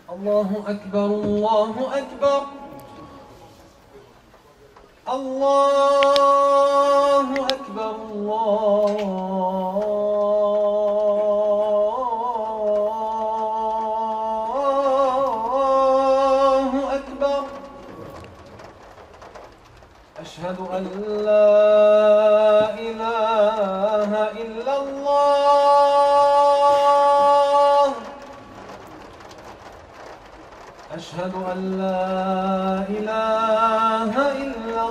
الله أكبر الله أكبر الله أكبر الله أكبر أشهد أن لا إله إلا الله أشهد أن لا إله إلا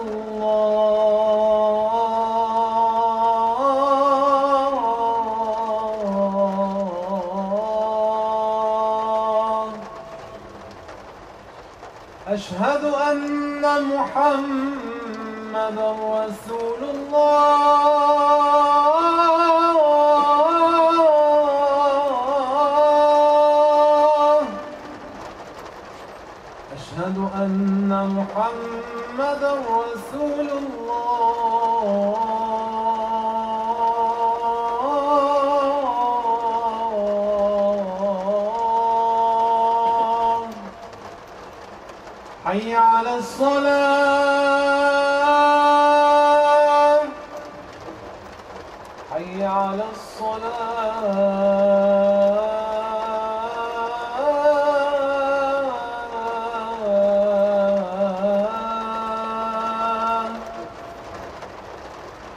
الله أشهد أن محمدًا رسول الله أشهد أن محمدًا رسول الله حي على الصلاة حي على الصلاة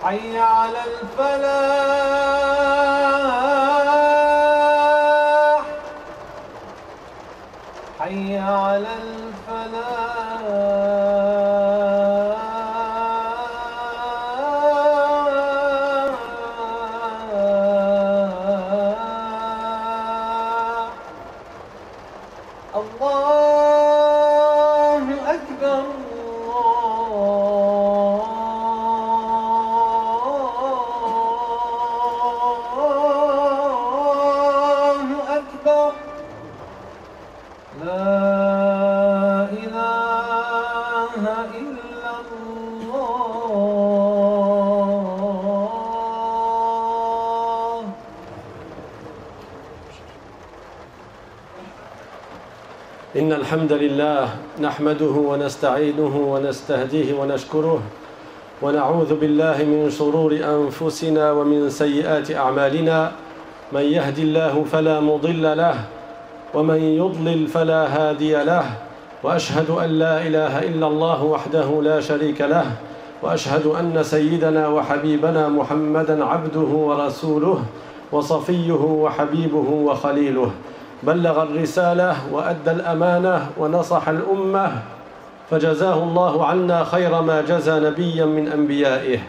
حي على الفلاح حي على الله أكبر الله أكبر لا إله إلا الله إن الحمد لله نحمده ونستعينه ونستهديه ونشكره ونعوذ بالله من شرور أنفسنا ومن سيئات أعمالنا من يهد الله فلا مضل له ومن يضلل فلا هادي له وأشهد أن لا إله إلا الله وحده لا شريك له وأشهد أن سيدنا وحبيبنا محمدًا عبده ورسوله وصفيه وحبيبه وخليله بلغ الرسالة وأدى الأمانة ونصح الأمة فجزاه الله عنا خير ما جزى نبيا من أنبيائه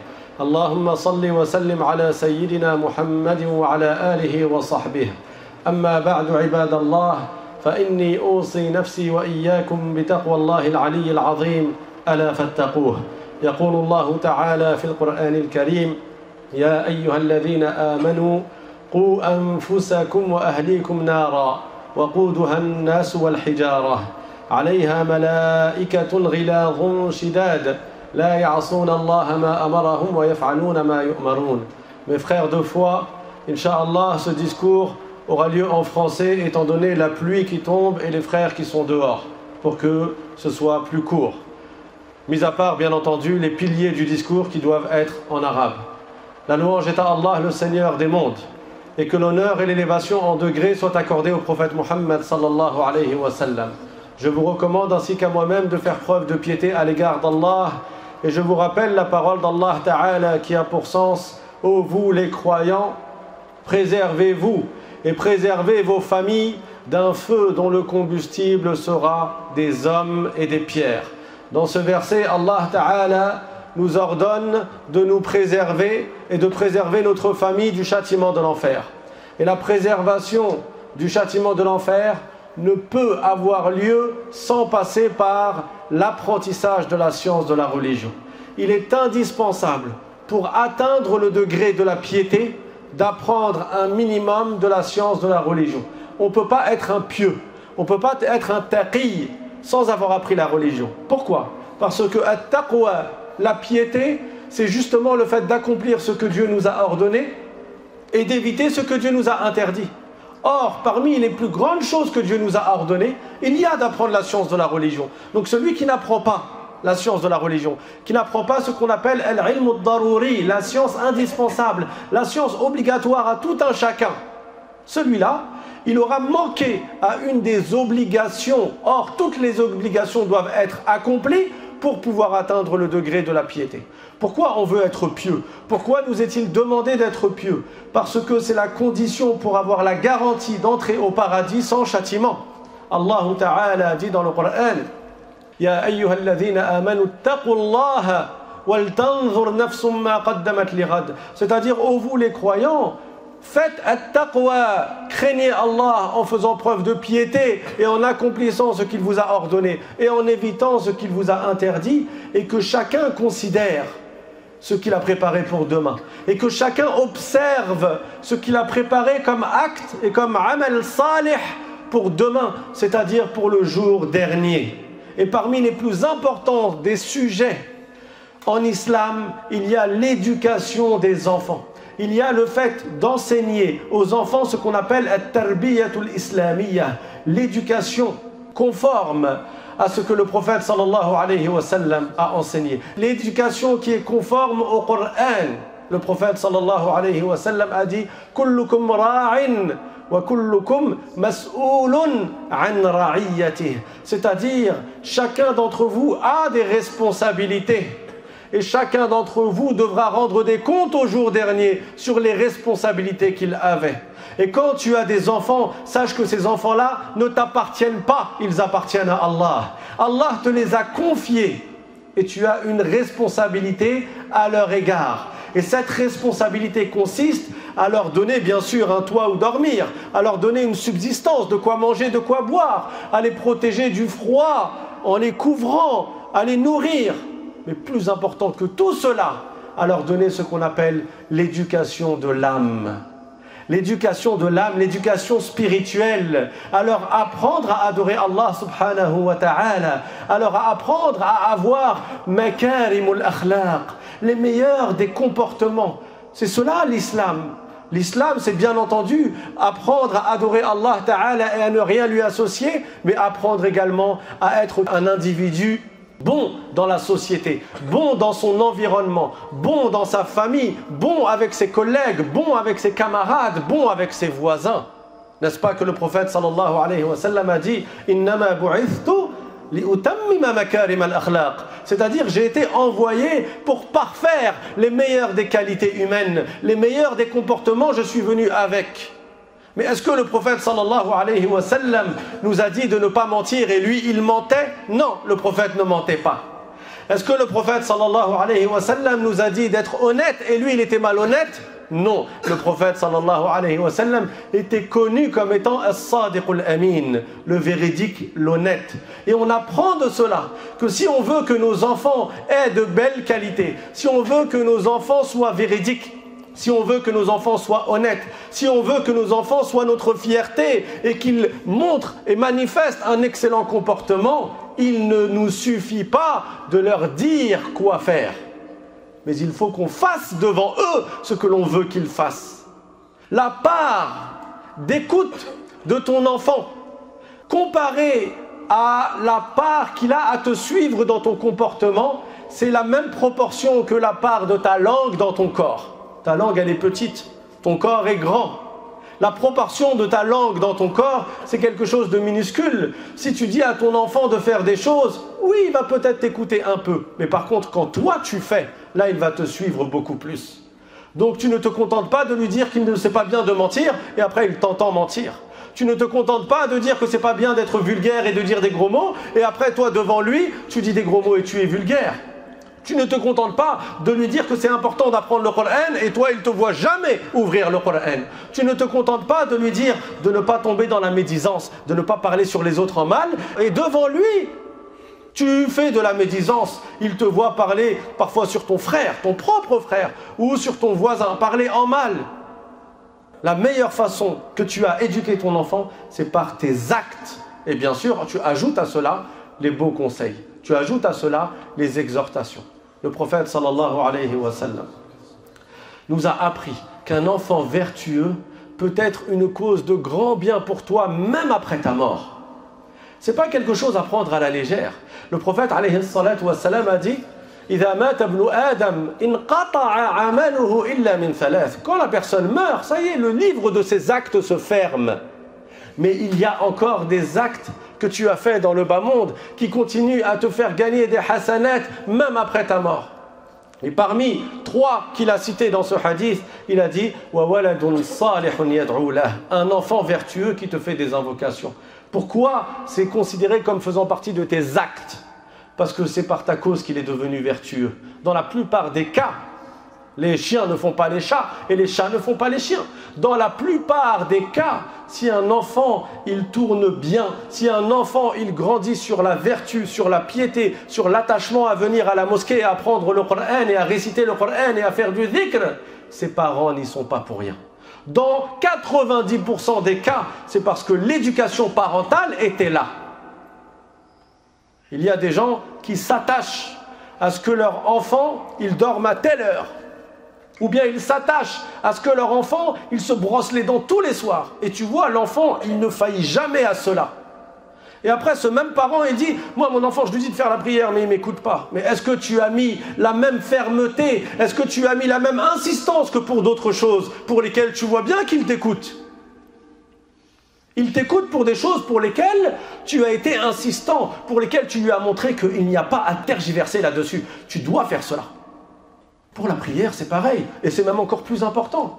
اللهم صل وسلم على سيدنا محمد وعلى آله وصحبه أما بعد عباد الله فإني أوصي نفسي وإياكم بتقوى الله العلي العظيم ألا فاتقوه يقول الله تعالى في القرآن الكريم يا أيها الذين آمنوا قوا أنفسكم وأهليكم نارا وقودها الناس والحجارة عليها ملائكة غلاظ شداد لا يعصون الله ما أمرهم ويفعلون ما يؤمرون. Mes frères de foi, Inch'Allah, ce discours aura lieu en français étant donné la pluie qui tombe et les frères qui sont dehors pour que ce soit plus court. Mis à part, bien entendu, les piliers du discours qui doivent être en arabe. La louange est à Allah, le Seigneur des mondes, et que l'honneur et l'élévation en degrés soient accordés au prophète Muhammad sallallahu alayhi wa sallam. Je vous recommande ainsi qu'à moi-même de faire preuve de piété à l'égard d'Allah, et je vous rappelle la parole d'Allah Ta'ala qui a pour sens « Ô vous les croyants, préservez-vous et préservez vos familles d'un feu dont le combustible sera des hommes et des pierres. » Dans ce verset, Allah Ta'ala nous ordonne de nous préserver et de préserver notre famille du châtiment de l'enfer. Et la préservation du châtiment de l'enfer ne peut avoir lieu sans passer par l'apprentissage de la science de la religion. Il est indispensable pour atteindre le degré de la piété d'apprendre un minimum de la science de la religion. On ne peut pas être un pieux, on ne peut pas être un taqi sans avoir appris la religion. Pourquoi? Parce que at-taqwa, la piété, c'est justement le fait d'accomplir ce que Dieu nous a ordonné et d'éviter ce que Dieu nous a interdit. Or, parmi les plus grandes choses que Dieu nous a ordonnées, il y a d'apprendre la science de la religion. Donc celui qui n'apprend pas la science de la religion, qui n'apprend pas ce qu'on appelle al-ilm ad-daruri, la science indispensable, la science obligatoire à tout un chacun, celui-là, il aura manqué à une des obligations. Or, toutes les obligations doivent être accomplies pour pouvoir atteindre le degré de la piété. Pourquoi on veut être pieux? Pourquoi nous est-il demandé d'être pieux? Parce que c'est la condition pour avoir la garantie d'entrer au paradis sans châtiment. Allah Ta'ala dit dans le Coran: Ya ayyuhalladhina amanu taqullaha wal tanzur nafsum ma qaddamat lighad. C'est-à-dire, ô vous les croyants, faites at-taqwa, craignez Allah en faisant preuve de piété et en accomplissant ce qu'il vous a ordonné et en évitant ce qu'il vous a interdit, et que chacun considère ce qu'il a préparé pour demain, et que chacun observe ce qu'il a préparé comme acte et comme amal salih pour demain, c'est-à-dire pour le jour dernier. Et parmi les plus importants des sujets en islam, il y a l'éducation des enfants. Il y a le fait d'enseigner aux enfants ce qu'on appelle at-tarbiyatul islamiyya, l'éducation conforme à ce que le prophète sallallahu alayhi wa sallam a enseigné. L'éducation qui est conforme au Coran. Le prophète sallallahu alayhi wa sallam a dit: kullukum ra'in wa kullukum mas'oulun an ra'iyatih. C'est-à-dire, chacun d'entre vous a des responsabilités. Et chacun d'entre vous devra rendre des comptes au jour dernier sur les responsabilités qu'il avait. Et quand tu as des enfants, sache que ces enfants-là ne t'appartiennent pas, ils appartiennent à Allah. Allah te les a confiés et tu as une responsabilité à leur égard. Et cette responsabilité consiste à leur donner bien sûr un toit où dormir, à leur donner une subsistance, de quoi manger, de quoi boire, à les protéger du froid en les couvrant, à les nourrir. Mais plus important que tout cela, à leur donner ce qu'on appelle l'éducation de l'âme. L'éducation de l'âme, l'éducation spirituelle, à leur apprendre à adorer Allah subhanahu wa ta'ala, à leur apprendre à avoir makarimul akhlaq, les meilleurs des comportements. C'est cela l'islam. L'islam, c'est bien entendu apprendre à adorer Allah ta'ala et à ne rien lui associer, mais apprendre également à être un individu bon dans la société, bon dans son environnement, bon dans sa famille, bon avec ses collègues, bon avec ses camarades, bon avec ses voisins. N'est-ce pas que le prophète sallallahu alayhi wa sallam a dit: Innama bu'ithtu li'utammima makarim al-akhlaq. C'est-à-dire, j'ai été envoyé pour parfaire les meilleures des qualités humaines, les meilleurs des comportements, je suis venu avec. Mais est-ce que le prophète sallallahu alayhi wa sallam nous a dit de ne pas mentir et lui il mentait? Non, le prophète ne mentait pas. Est-ce que le prophète sallallahu alayhi wa sallam nous a dit d'être honnête et lui il était malhonnête? Non, le prophète sallallahu alayhi wa sallam était connu comme étant as-sadiqul amin, le véridique, l'honnête. Et on apprend de cela que si on veut que nos enfants aient de belles qualités, si on veut que nos enfants soient véridiques, si on veut que nos enfants soient honnêtes, si on veut que nos enfants soient notre fierté et qu'ils montrent et manifestent un excellent comportement, il ne nous suffit pas de leur dire quoi faire. Mais il faut qu'on fasse devant eux ce que l'on veut qu'ils fassent. La part d'écoute de ton enfant, comparée à la part qu'il a à te suivre dans ton comportement, c'est la même proportion que la part de ta langue dans ton corps. Ta langue, elle est petite, ton corps est grand. La proportion de ta langue dans ton corps, c'est quelque chose de minuscule. Si tu dis à ton enfant de faire des choses, oui, il va peut-être t'écouter un peu. Mais par contre, quand toi tu fais, là, il va te suivre beaucoup plus. Donc tu ne te contentes pas de lui dire qu'il ne sait pas bien de mentir, et après il t'entend mentir. Tu ne te contentes pas de dire que c'est pas bien d'être vulgaire et de dire des gros mots, et après toi, devant lui, tu dis des gros mots et tu es vulgaire. Tu ne te contentes pas de lui dire que c'est important d'apprendre le Coran et toi il ne te voit jamais ouvrir le Coran. Tu ne te contentes pas de lui dire de ne pas tomber dans la médisance, de ne pas parler sur les autres en mal, et devant lui tu fais de la médisance. Il te voit parler parfois sur ton frère, ton propre frère, ou sur ton voisin, parler en mal. La meilleure façon que tu as éduqué ton enfant, c'est par tes actes. Et bien sûr, tu ajoutes à cela les beaux conseils. Tu ajoutes à cela les exhortations. Le prophète sallallahu alayhi wa sallam nous a appris qu'un enfant vertueux peut être une cause de grand bien pour toi, même après ta mort. Ce n'est pas quelque chose à prendre à la légère. Le prophète alayhi salatu wassalam a dit إذا مات ابن آدم انقطع عمله إلا من ثلاث. Quand la personne meurt, ça y est, le livre de ses actes se ferme. Mais il y a encore des actes que tu as fait dans le bas monde qui continuent à te faire gagner des hasanats même après ta mort. Et parmi 3 qu'il a cités dans ce hadith, il a dit وَوَلَدٌ صَالِحٌ يَدْعُو لَهُ. Un enfant vertueux qui te fait des invocations. Pourquoi c'est considéré comme faisant partie de tes actes? Parce que c'est par ta cause qu'il est devenu vertueux. Dans la plupart des cas, les chiens ne font pas les chats et les chats ne font pas les chiens. Dans la plupart des cas, si un enfant il tourne bien, si un enfant il grandit sur la vertu, sur la piété, sur l'attachement à venir à la mosquée, à apprendre le Coran et à réciter le Coran et à faire du dhikr, ses parents n'y sont pas pour rien. Dans 90% des cas, c'est parce que l'éducation parentale était là. Il y a des gens qui s'attachent à ce que leur enfant, il dorme à telle heure. Ou bien ils s'attachent à ce que leur enfant, il se brosse les dents tous les soirs. Et tu vois, l'enfant, il ne faillit jamais à cela. Et après, ce même parent, il dit, moi, mon enfant, je lui dis de faire la prière, mais il ne m'écoute pas. Mais est-ce que tu as mis la même fermeté? Est-ce que tu as mis la même insistance que pour d'autres choses pour lesquelles tu vois bien qu'il t'écoute? Il t'écoute pour des choses pour lesquelles tu as été insistant, pour lesquelles tu lui as montré qu'il n'y a pas à tergiverser là-dessus. Tu dois faire cela. Pour la prière, c'est pareil, et c'est même encore plus important.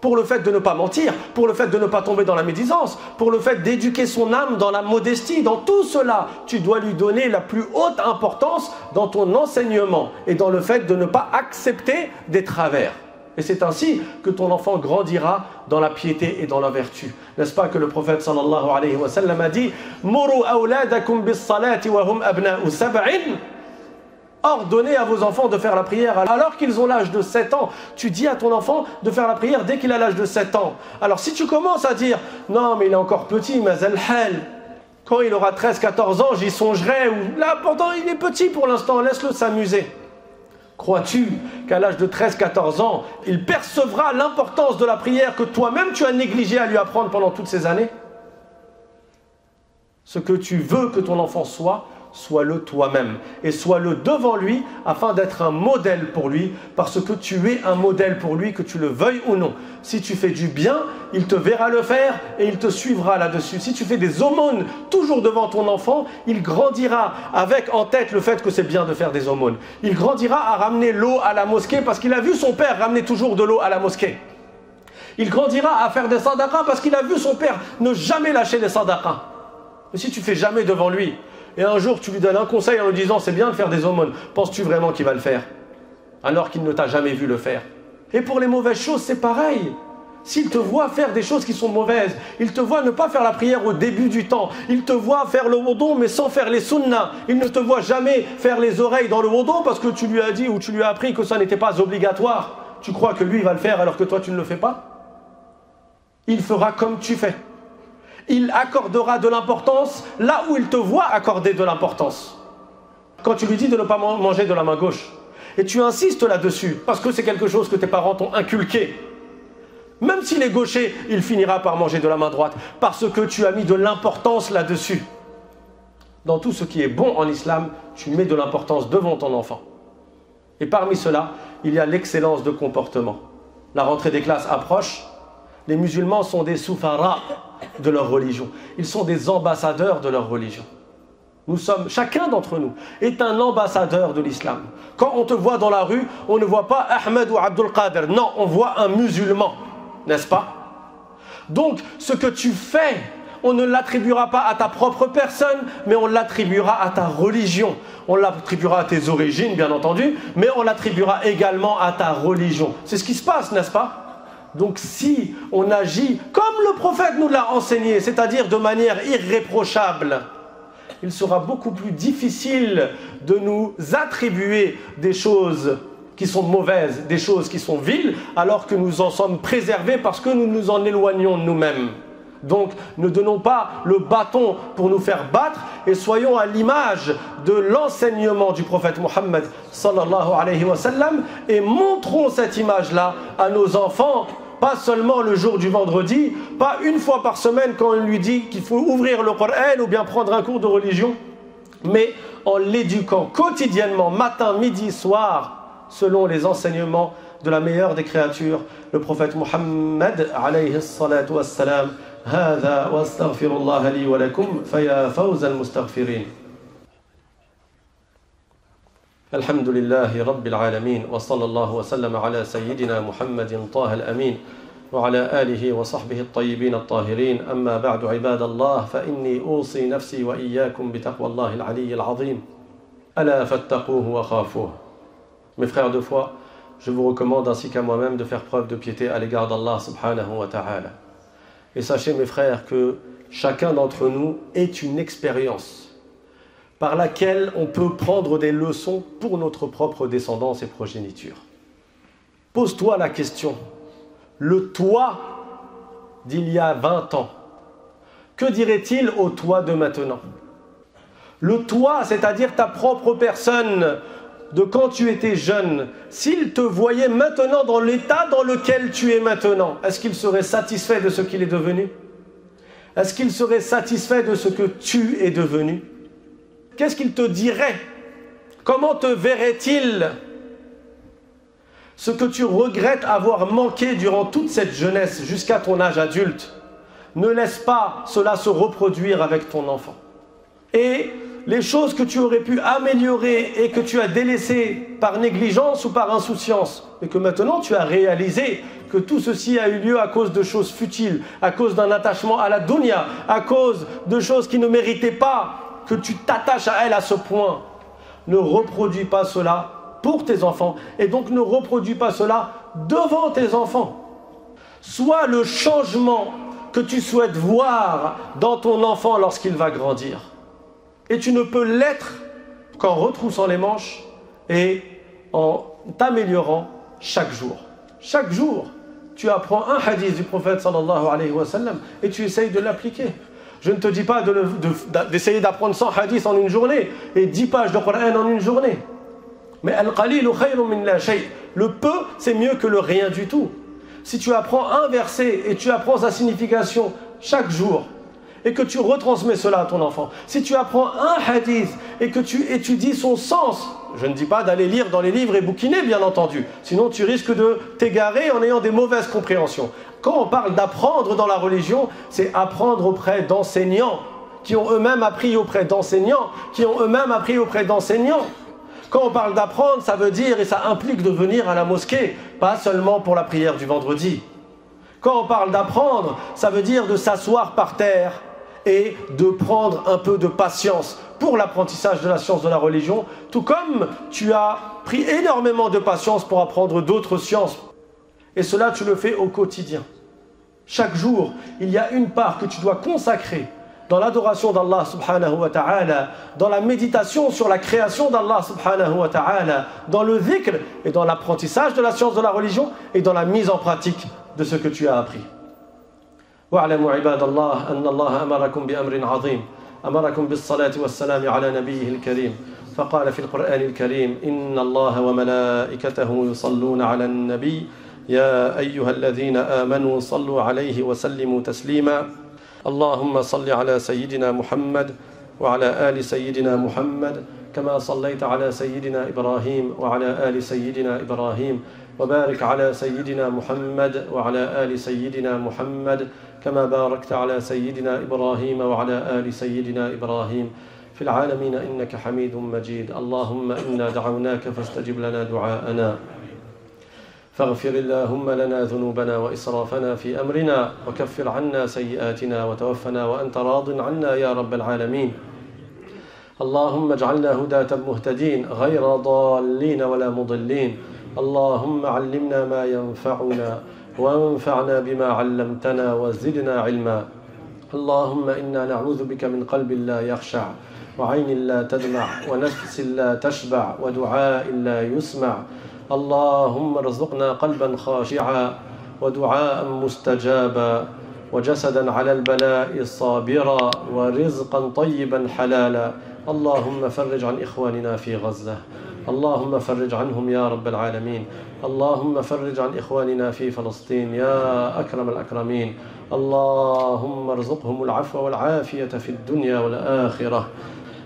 Pour le fait de ne pas mentir, pour le fait de ne pas tomber dans la médisance, pour le fait d'éduquer son âme dans la modestie, dans tout cela, tu dois lui donner la plus haute importance dans ton enseignement et dans le fait de ne pas accepter des travers. Et c'est ainsi que ton enfant grandira dans la piété et dans la vertu. N'est-ce pas que le prophète sallallahu alayhi wa sallam a dit « Muru awladakum bis salati wa hum abna'u sab'in » Ordonnez à vos enfants de faire la prière alors qu'ils ont l'âge de 7 ans. Tu dis à ton enfant de faire la prière dès qu'il a l'âge de 7 ans. Alors si tu commences à dire « Non, mais il est encore petit, mazal hal. Quand il aura 13-14 ans, j'y songerai. » Ou là, pourtant, il est petit pour l'instant, laisse-le s'amuser. Crois-tu qu'à l'âge de 13-14 ans, il percevra l'importance de la prière que toi-même tu as négligé à lui apprendre pendant toutes ces années? Ce que tu veux que ton enfant soit, sois-le toi-même et sois-le devant lui afin d'être un modèle pour lui, parce que tu es un modèle pour lui, que tu le veuilles ou non. Si tu fais du bien, il te verra le faire et il te suivra là-dessus. Si tu fais des aumônes toujours devant ton enfant, il grandira avec en tête le fait que c'est bien de faire des aumônes. Il grandira à ramener l'eau à la mosquée parce qu'il a vu son père ramener toujours de l'eau à la mosquée. Il grandira à faire des sadaqas parce qu'il a vu son père ne jamais lâcher les sadaqas. Mais si tu fais jamais devant lui, et un jour tu lui donnes un conseil en lui disant c'est bien de faire des aumônes, penses-tu vraiment qu'il va le faire? Alors qu'il ne t'a jamais vu le faire. Et pour les mauvaises choses, c'est pareil. S'il te voit faire des choses qui sont mauvaises, il te voit ne pas faire la prière au début du temps, il te voit faire le wudu mais sans faire les sunnas, il ne te voit jamais faire les oreilles dans le wudu parce que tu lui as dit ou tu lui as appris que ça n'était pas obligatoire. Tu crois que lui il va le faire alors que toi tu ne le fais pas? Il fera comme tu fais. Il accordera de l'importance là où il te voit accorder de l'importance. Quand tu lui dis de ne pas manger de la main gauche, et tu insistes là-dessus, parce que c'est quelque chose que tes parents t'ont inculqué, même s'il est gaucher, il finira par manger de la main droite, parce que tu as mis de l'importance là-dessus. Dans tout ce qui est bon en islam, tu mets de l'importance devant ton enfant. Et parmi cela, il y a l'excellence de comportement. La rentrée des classes approche. Les musulmans sont des soufara de leur religion. Ils sont des ambassadeurs de leur religion. Nous sommes, chacun d'entre nous est un ambassadeur de l'islam. Quand on te voit dans la rue, on ne voit pas Ahmed ou Abdul Qadir. Non, on voit un musulman, n'est-ce pas? Donc, ce que tu fais, on ne l'attribuera pas à ta propre personne, mais on l'attribuera à ta religion. On l'attribuera à tes origines, bien entendu, mais on l'attribuera également à ta religion. C'est ce qui se passe, n'est-ce pas? Donc si on agit comme le prophète nous l'a enseigné, c'est-à-dire de manière irréprochable, il sera beaucoup plus difficile de nous attribuer des choses qui sont mauvaises, des choses qui sont viles, alors que nous en sommes préservés parce que nous nous en éloignons de nous-mêmes. Donc ne donnons pas le bâton pour nous faire battre et soyons à l'image de l'enseignement du prophète Mohammed sallallahu alayhi wa sallam et montrons cette image-là à nos enfants pas seulement le jour du vendredi, pas une fois par semaine quand on lui dit qu'il faut ouvrir le Coran ou bien prendre un cours de religion, mais en l'éduquant quotidiennement, matin, midi, soir, selon les enseignements de la meilleure des créatures, le prophète Muhammad alayhi salatu wassalam. هذا واستغفر الله لي ولكم فيا فوز المستغفرين. الحمد لله رب العالمين وصلى الله وسلم على سيدنا محمد طه الأمين وعلى آله وصحبه الطيبين الطاهرين. أما بعد عباد الله فإني أوصي نفسي وإياكم بتقوى الله العلي العظيم ألا فاتقوه وخافوه. Mes frères de foi, je vous recommande ainsi qu'à moi-même de faire preuve de piété à l'égard d'Allah subhanahu wa ta'ala. Et sachez mes frères que chacun d'entre nous est une expérience par laquelle on peut prendre des leçons pour notre propre descendance et progéniture. Pose-toi la question, le toi d'il y a 20 ans, que dirait-il au toi de maintenant? Le toi, c'est-à-dire ta propre personne de quand tu étais jeune, s'il te voyait maintenant dans l'état dans lequel tu es maintenant, est-ce qu'il serait satisfait de ce qu'il est devenu? Est-ce qu'il serait satisfait de ce que tu es devenu? Qu'est-ce qu'il te dirait? Comment te verrait-il? Ce que tu regrettes avoir manqué durant toute cette jeunesse jusqu'à ton âge adulte, ne laisse pas cela se reproduire avec ton enfant. Et les choses que tu aurais pu améliorer et que tu as délaissées par négligence ou par insouciance, et que maintenant tu as réalisé que tout ceci a eu lieu à cause de choses futiles, à cause d'un attachement à la dunya, à cause de choses qui ne méritaient pas que tu t'attaches à elles à ce point. Ne reproduis pas cela pour tes enfants, et donc ne reproduis pas cela devant tes enfants. Sois le changement que tu souhaites voir dans ton enfant lorsqu'il va grandir. Et tu ne peux l'être qu'en retroussant les manches et en t'améliorant chaque jour. Chaque jour, tu apprends un hadith du prophète sallallahu alayhi wa sallam et tu essayes de l'appliquer. Je ne te dis pas d'essayer d'apprendre 100 hadiths en une journée et 10 pages de Coran en une journée. Mais al-qalilu khayrun min la shay. Le peu, c'est mieux que le rien du tout. Si tu apprends un verset et tu apprends sa signification chaque jour, et que tu retransmets cela à ton enfant, si tu apprends un hadith et que tu étudies son sens, je ne dis pas d'aller lire dans les livres et bouquiner bien entendu, sinon tu risques de t'égarer en ayant des mauvaises compréhensions. Quand on parle d'apprendre dans la religion, c'est apprendre auprès d'enseignants, qui ont eux-mêmes appris auprès d'enseignants, qui ont eux-mêmes appris auprès d'enseignants. Quand on parle d'apprendre, ça veut dire et ça implique de venir à la mosquée, pas seulement pour la prière du vendredi. Quand on parle d'apprendre, ça veut dire de s'asseoir par terre et de prendre un peu de patience pour l'apprentissage de la science de la religion, tout comme tu as pris énormément de patience pour apprendre d'autres sciences. Et cela, tu le fais au quotidien. Chaque jour, il y a une part que tu dois consacrer dans l'adoration d'Allah subhanahu wa ta'ala, dans la méditation sur la création d'Allah subhanahu wa ta'ala, dans le dhikr et dans l'apprentissage de la science de la religion et dans la mise en pratique de ce que tu as appris. واعلموا عباد الله أن الله أمركم بأمر عظيم أمركم بالصلاة والسلام على نبيه الكريم فقال في القرآن الكريم إن الله وملائكته يصلون على النبي يا أيها الذين آمنوا صلوا عليه وسلموا تسليما اللهم صل على سيدنا محمد وعلى آل سيدنا محمد كما صليت على سيدنا إبراهيم وعلى آل سيدنا إبراهيم وبارك على سيدنا محمد وعلى آل سيدنا محمد كما باركت على سيدنا إبراهيم وعلى آل سيدنا إبراهيم في العالمين إنك حميد مجيد اللهم إنا دعوناك فاستجب لنا دعاءنا فاغفر اللهم لنا ذنوبنا وإسرافنا في أمرنا وكفر عنا سيئاتنا وتوفنا وأنت راض عنا يا رب العالمين اللهم اجعلنا هداة مهتدين غير ضالين ولا مضلين اللهم علمنا ما ينفعنا وانفعنا بما علمتنا وزدنا علما اللهم إنا نعوذ بك من قلب لا يخشع وعين لا تدمع ونفس لا تشبع ودعاء لا يسمع اللهم ارزقنا قلبا خاشعا ودعاء مستجابا وجسدا على البلاء صابرا ورزقا طيبا حلالا اللهم فرج عن إخواننا في غزة اللهم فرج عنهم يا رب العالمين. اللهم فرج عن إخواننا في فلسطين يا أكرم الأكرمين. اللهم ارزقهم العفو والعافية في الدنيا والآخرة.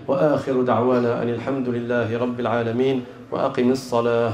وآخر دعوانا أن الحمد لله رب العالمين، وأقم الصلاة.